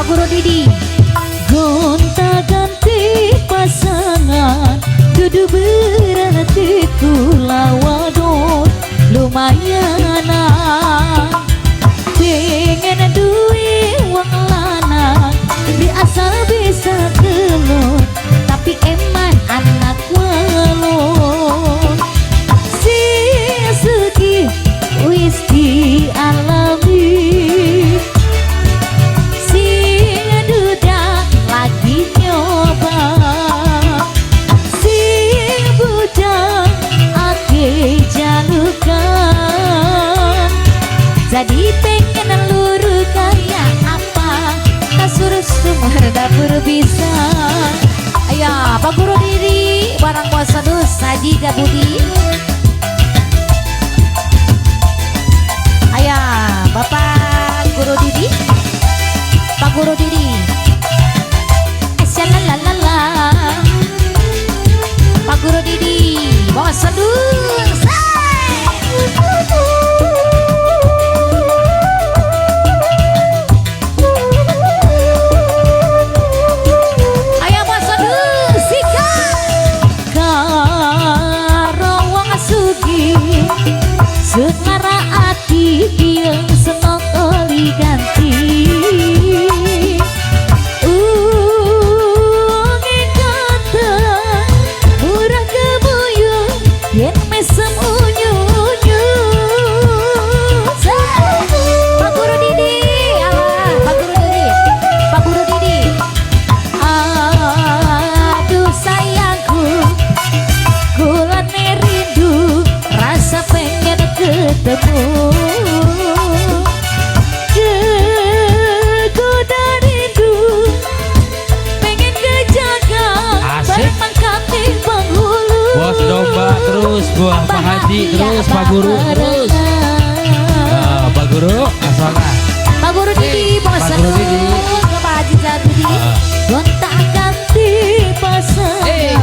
Pak Guru Didi. Gonta ganti pasangan dudu berarti kulawadon lumayan pengen duit wong lanang di asal bisa kelon tapi eman anak walon si segi wis dialami si duda lagi nyoba si budak ake jalukan jadi pengen luru kayak apa tak suruh sumber dapur bisa ayo Pak Guru Didi barang puasa dosa jika budi ayo Bapak Guru Didi Pak Guru Didi Asyalalala Pak Guru Didi puasa dosa Secara hati yang senang kali ganti Ungin kata murah kebuyung yang mesem unyu-unyu Pak Guru Didi Allah Pak Guru Didi Pak Guru Didi aduh sayangku kula rindu rasa pengen ketemu kegoda rindu pengen kejaga berpangkat di penghulu bos domba terus buah Pak Haji terus Pak Guru terus Pak Guru asalnya Pak Guru Didi bos Pak Guru Didi Pak Haji Jatudi gonta ganti pasangan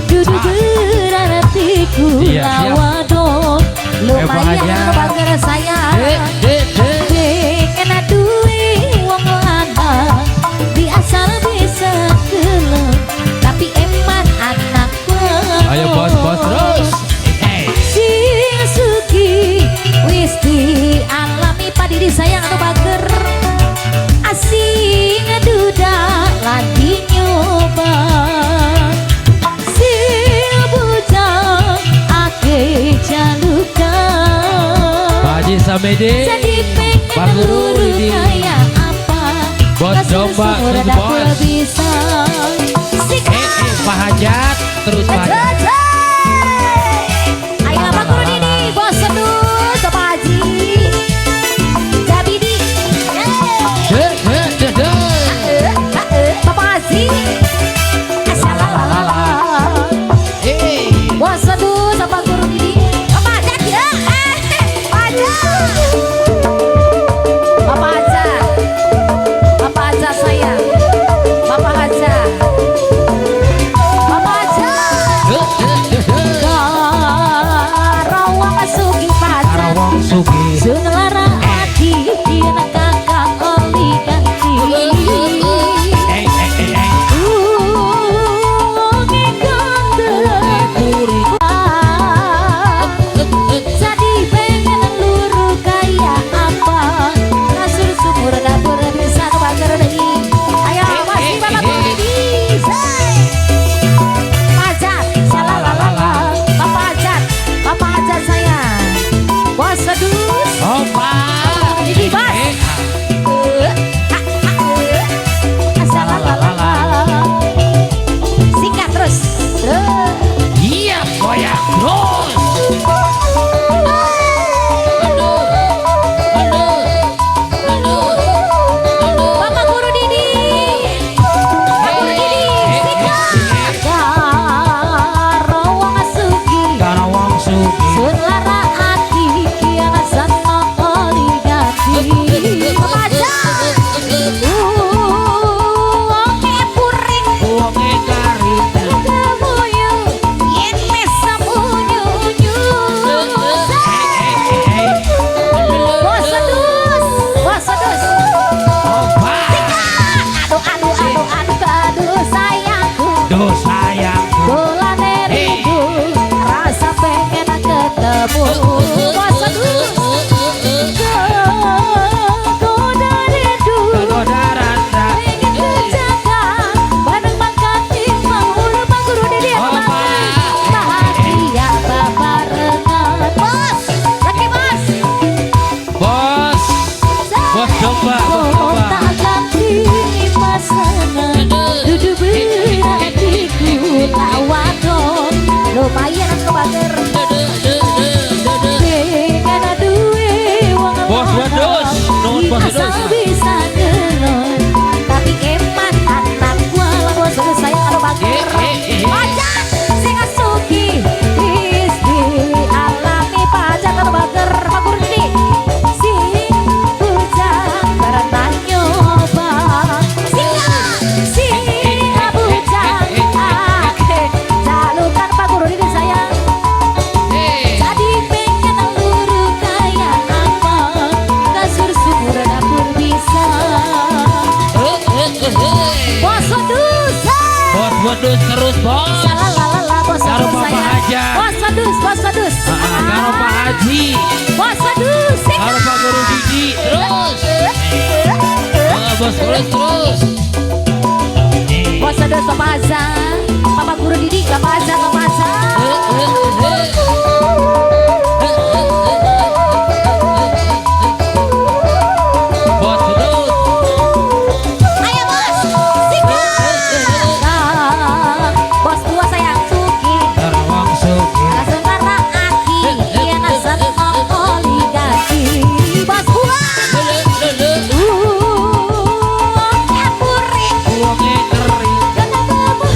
duduk berarti kulawadon lumayan bangga saya pengen duit wong lanang di asal bisa kelon tapi eman anak ayo bos terus si sugi wis dialami Pak Didi sayang anu bager asing duda lagi nyoba si bujang ake jalukan Pak Haji Samedi Pak Guru Didi bos domba terus bos Pak Hajat terus Pak Hajat ayo Pak Guru Didi bos sedus Pak Haji Jabidi Bapak Haji asalalala bos sedus Pak Guru Didi Bapak Hajat ya Pak Hajat Bapak Hajat Bapak Hajat saya Bapak Hajat Bapak Bos coba, bos coba. tak ganti pasangan duduk berhatiku tak wadon lumayan kebager dengan duwe wong Bos wedus, nuhun bos wedus. asal bisa ngelon tapi keman anak gua lah bos wedus saya kalau bager pacar sing asuki wis dialami pacar kalau bager bagur ini si bujang karena nyoba si bujang ake jalukan bagur ini sayang jadi pengen luru kayak apa kasur sumur dapur bisa bos wedus Bos wedus terus bos. lalalala bos Karo wedus Papa sayang Haja. bos wedus Karo Pak Haji, bos wedus karo Pak Guru Biji terus. Bos terus. bos wedus Papa Haja Papa Guru Didi Papa Haja Bos wedus. ayo bos sikat bos tua sayang suki Karawang Suki. langsung karena aki iya nasan oligarki bos buah epuri Uangnya kering. karena kamu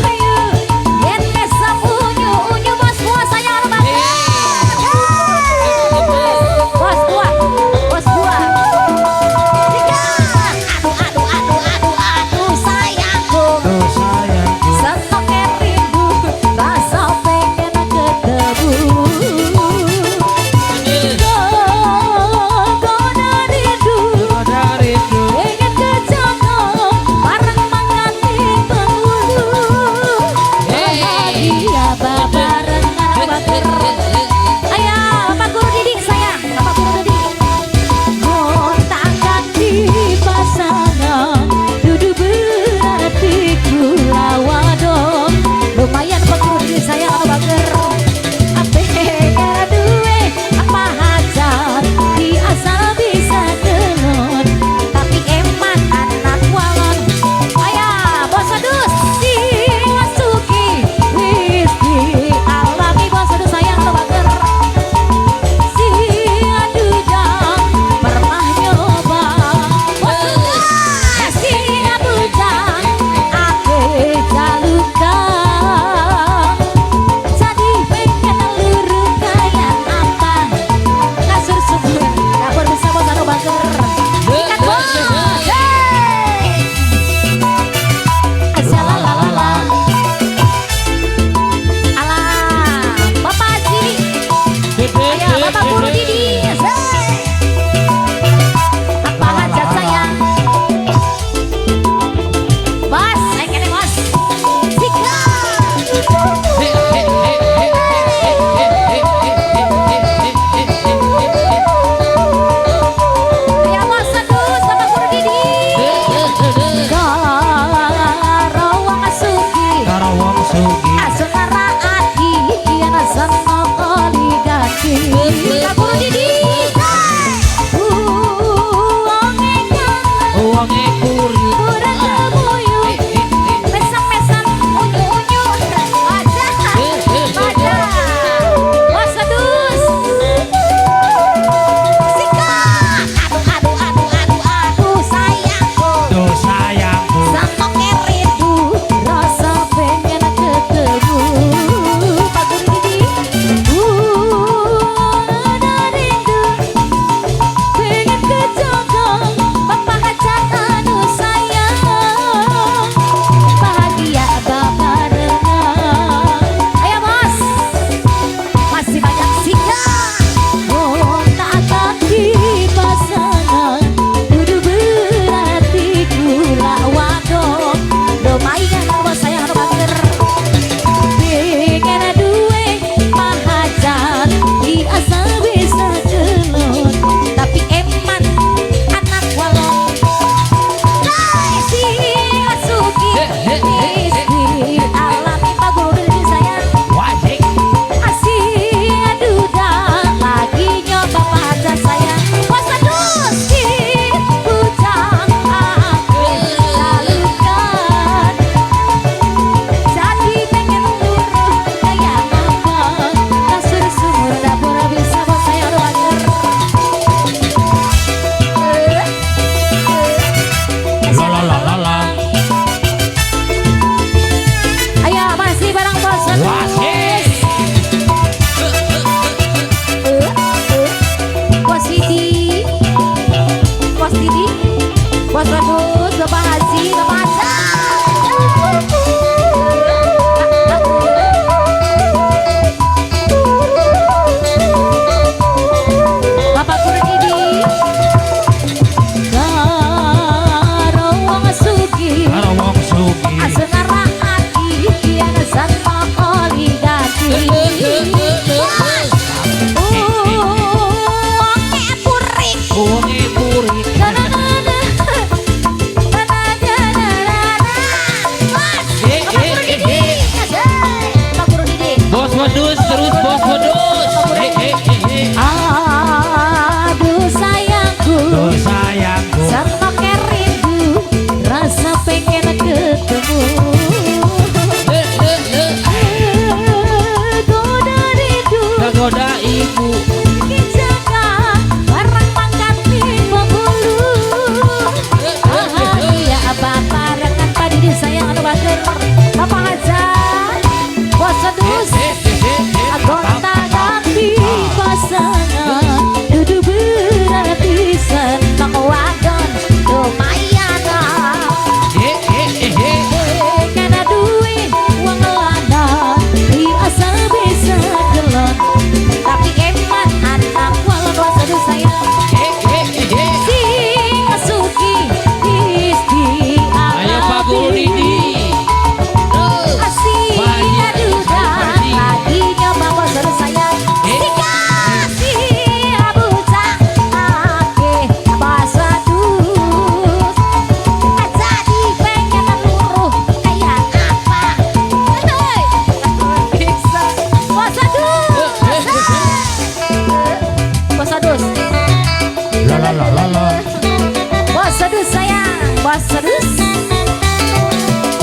Basadus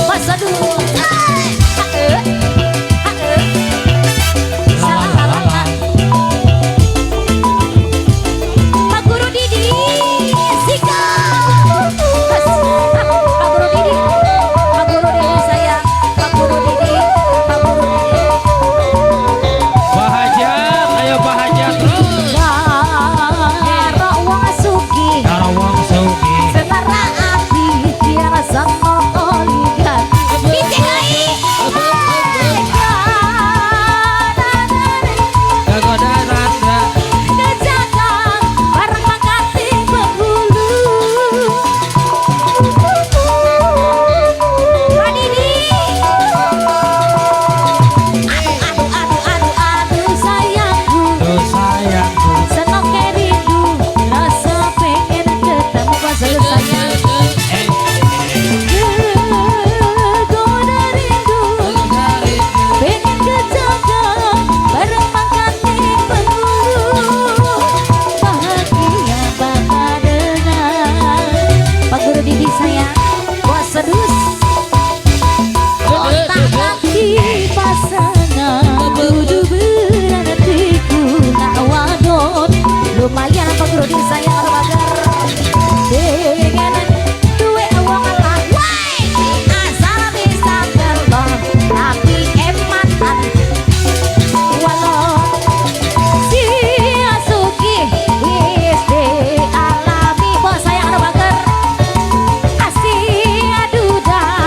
Basadus Pak Guru Didi Sika Pak Guru Didi Pak Guru Didi sayang Pak Guru Didi Pak Guru Didi Pak Hajat, ayo Pak Hajat terus. Karo wong sugih Karo wong sugih. setara ati tiara sama oligar dicegai Kagoda Randa. kejaga bareng mangkati penghulu Radini aduh sayangku Tuh sayangku. seneng rindu rasa pengen ketemu pas sayang Eh, goda rindu pengen kejaga bareng mangkati penghulu bahagia bakal dengan Pak Guru Didi sayang bos sedus kontak kaki pasangan kudu berartiku nak wadon lumayan Pak Guru Didi sayang agar pengen duwe uang lah wai asal bisa terbang tapi ematan walau si asuki wis dialami bos sayang ada bager asih aduh dah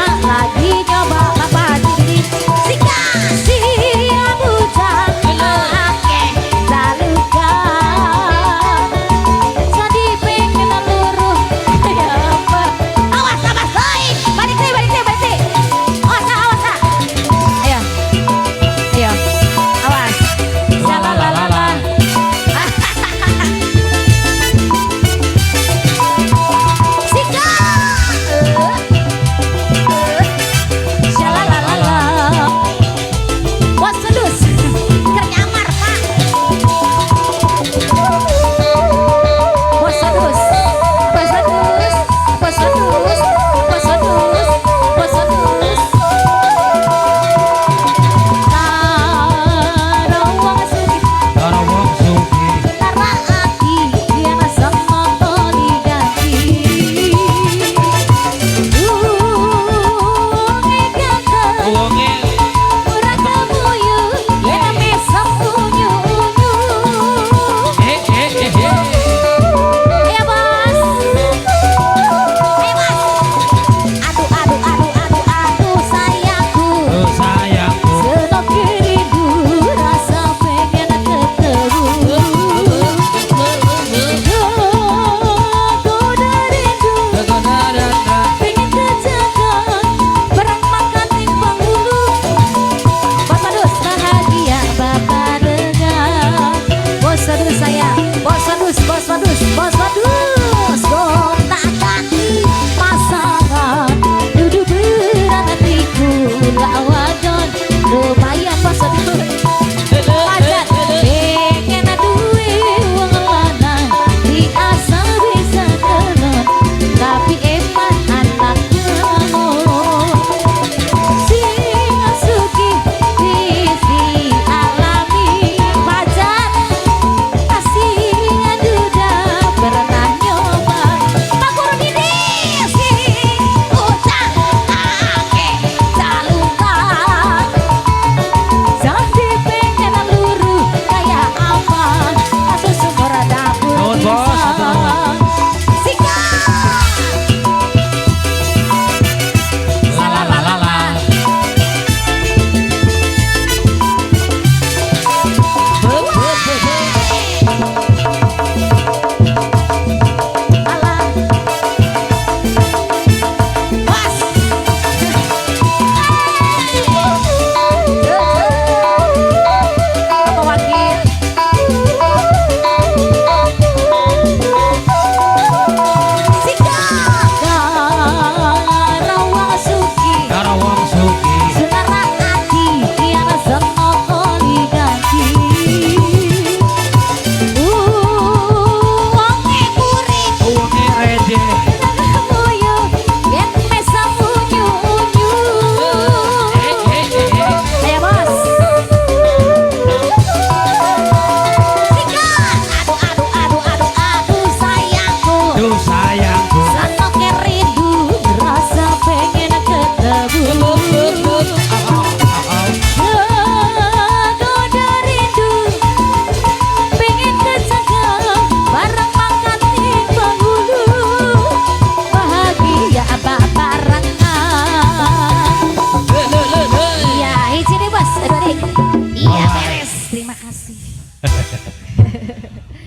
terima kasih.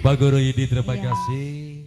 Pak Guru Yudi terima Iya. kasih.